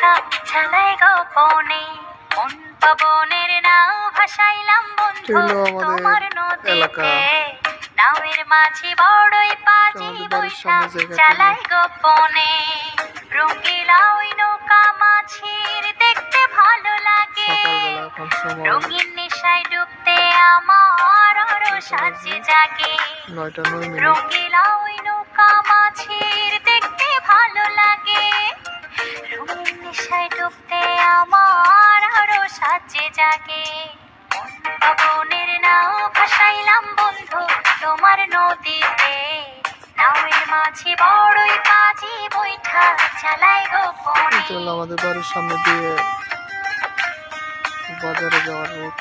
বৈঠা চালাই গোপনে, কোন পবনের নাও ভাসাইলাম বন্ধু তোমার নদীতে। নাওয়ের মাঝি বড়ই পাজি বৈঠা চালাই গোপনে, রঙিলা ওই নৌকা মাছির দেখতে ভালো লাগে। রঙিন নেশায় ডুবতে আমার আরো সাজে জাগে। রঙিলা ওই নৌকা মাছির দেখতে ভালো লাগে। রঙিন নেশায় ডুবতে আমার আরো সাজে জাগে। পবনের নাও ভাসাইলাম বন্ধু তোমার নদীতে। নাওয়ের মাঝি বড়ই পাজি বৈঠা চালাই গোপনে। আমাদের বাড়ির সামনে দিয়ে বাজারে যাওয়ার রুট।